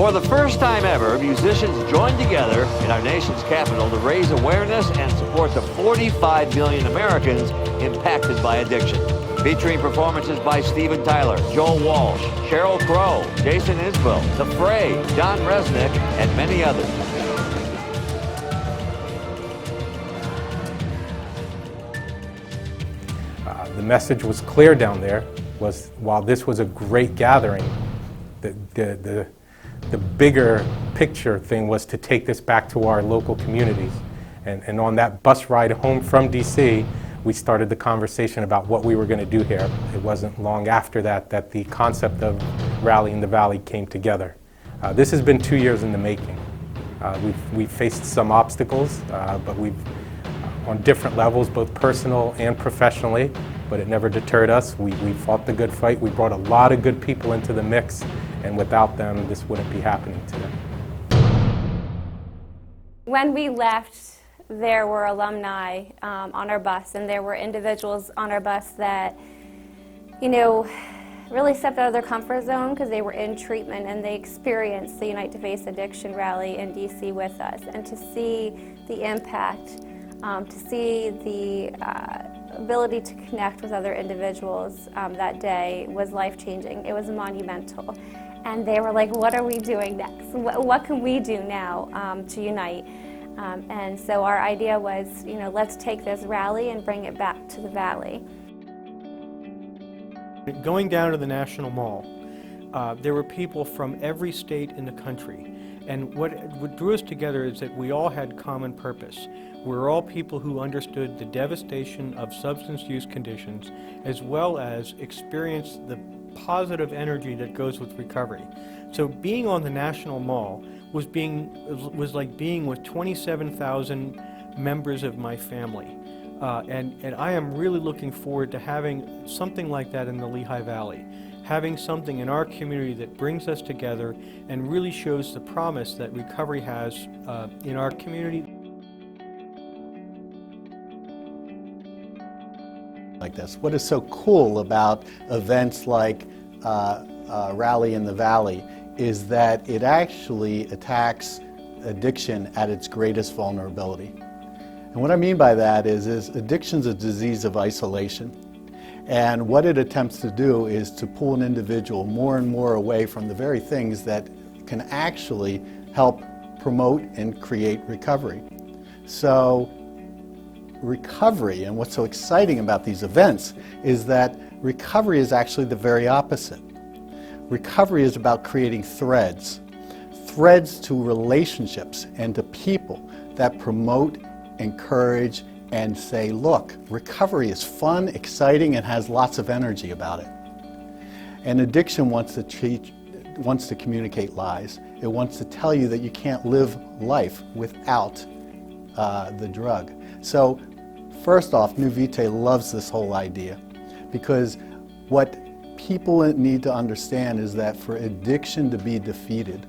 For the first time ever, musicians joined together in our nation's capital to raise awareness and support the 45 million Americans impacted by addiction. Featuring performances by Steven Tyler, Joel Walsh, Sheryl Crow, Jason Isbell, The Fray, John Resnick, and many others. The message was clear down there, was while this was a great gathering, the bigger picture thing was to take this back to our local communities. And on that bus ride home from DC, we started the conversation about what we were going to do here. It wasn't long after that that the concept of Rally in the Valley came together. This has been 2 years in the making. We've faced some obstacles, but we've on different levels, both personal and professionally, but it never deterred us. We fought the good fight. We brought a lot of good people into the mix, and without them, this wouldn't be happening today. When we left, there were alumni on our bus, and there were individuals on our bus that, you know, really stepped out of their comfort zone because they were in treatment and they experienced the Unite to Face Addiction rally in DC with us. And to see the impact, to see the ability to connect with other individuals that day was life-changing. It was monumental. And they were like, what are we doing next? What can we do now to unite? And so our idea was, you know, let's take this rally and bring it back to the Valley. Going down to the National Mall, there were people from every state in the country. And what drew us together is that we all had common purpose. We're all people who understood the devastation of substance use conditions, as well as experienced the positive energy that goes with recovery. So being on the National Mall was like being with 27,000 members of my family. And I am really looking forward to having something like that in the Lehigh Valley. Having something in our community that brings us together and really shows the promise that recovery has in our community. Like this. What is so cool about events like Rally in the Valley is that it actually attacks addiction at its greatest vulnerability. And what I mean by that is addiction's a disease of isolation. And what it attempts to do is to pull an individual more and more away from the very things that can actually help promote and create recovery. So recovery, and what's so exciting about these events, is that recovery is actually the very opposite. Recovery is about creating threads to relationships and to people that promote, encourage, and say, look, recovery is fun, exciting, and has lots of energy about it. And addiction wants to communicate lies. It wants to tell you that you can't live life without the drug. So first off, New Vitae loves this whole idea, because what people need to understand is that for addiction to be defeated,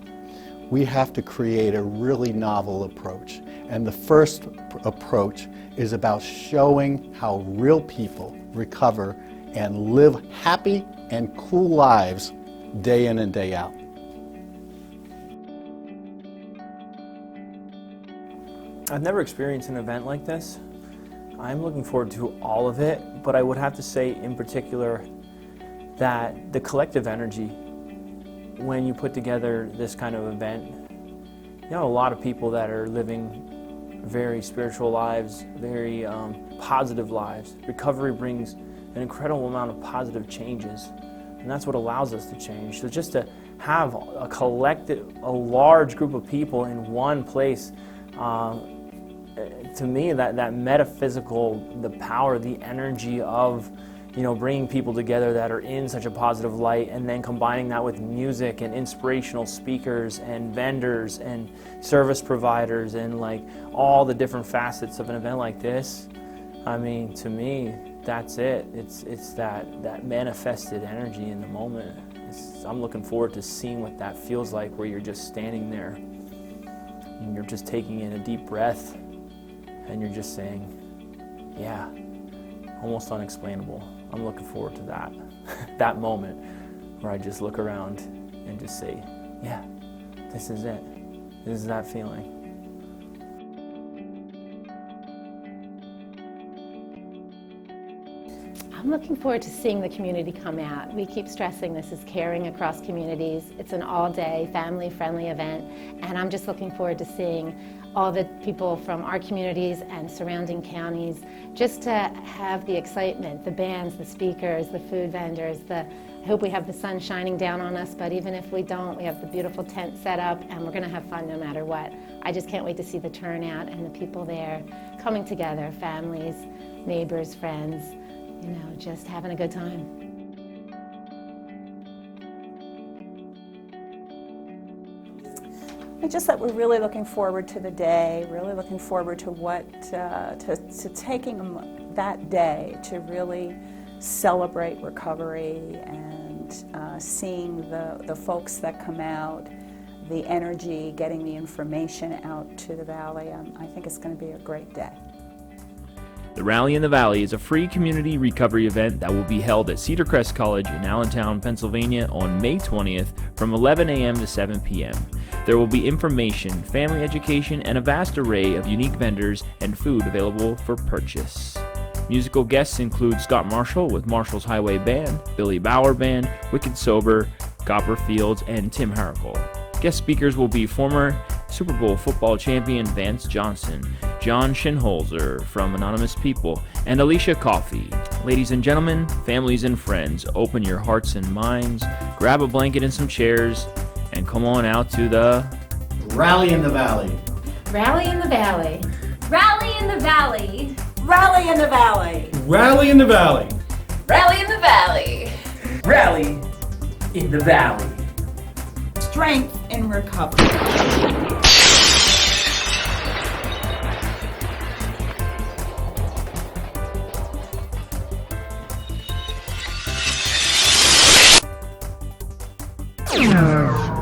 we have to create a really novel approach. And the first approach is about showing how real people recover and live happy and cool lives day in and day out. I've never experienced an event like this. I'm looking forward to all of it, but I would have to say in particular that the collective energy when you put together this kind of event, you know, a lot of people that are living very spiritual lives, very positive lives. Recovery brings an incredible amount of positive changes, and that's what allows us to change. So just to have a collective, a large group of people in one place, to me, that metaphysical, the power, the energy of, you know, bringing people together that are in such a positive light, and then combining that with music and inspirational speakers and vendors and service providers and like all the different facets of an event like this. I mean, to me, that's it. It's that manifested energy in the moment. I'm looking forward to seeing what that feels like, where you're just standing there and you're just taking in a deep breath and you're just saying, yeah, almost unexplainable. I'm looking forward to that moment where I just look around and just say, yeah, this is it. This is that feeling. I'm looking forward to seeing the community come out. We keep stressing this is caring across communities. It's an all-day, family-friendly event, and I'm just looking forward to seeing all the people from our communities and surrounding counties, just to have the excitement, the bands, the speakers, the food vendors. I hope we have the sun shining down on us, but even if we don't, we have the beautiful tent set up, and we're going to have fun no matter what. I just can't wait to see the turnout and the people there coming together, families, neighbors, friends, you know, just having a good time. It's just that we're really looking forward to the day, really looking forward to to taking that day to really celebrate recovery and seeing the folks that come out, the energy, getting the information out to the Valley. I think it's going to be a great day. The Rally in the Valley is a free community recovery event that will be held at Cedar Crest College in Allentown, Pennsylvania on May 20th from 11 a.m. to 7 p.m. There will be information, family education, and a vast array of unique vendors and food available for purchase. Musical guests include Scott Marshall with Marshall's Highway Band, Billy Bauer Band, Wicked Sober, Copperfields, and Tim Heracles. Guest speakers will be former Super Bowl football champion Vance Johnson, John Schinholzer from Anonymous People, and Alicia Coffey. Ladies and gentlemen, families and friends, open your hearts and minds, grab a blanket and some chairs, and come on out to the Rally in the Valley. Rally in the Valley. Rally in the Valley. Rally in the Valley! Rally in the Valley. Rally in the Valley. Rally in the Valley. Strength in recovery. Yeah.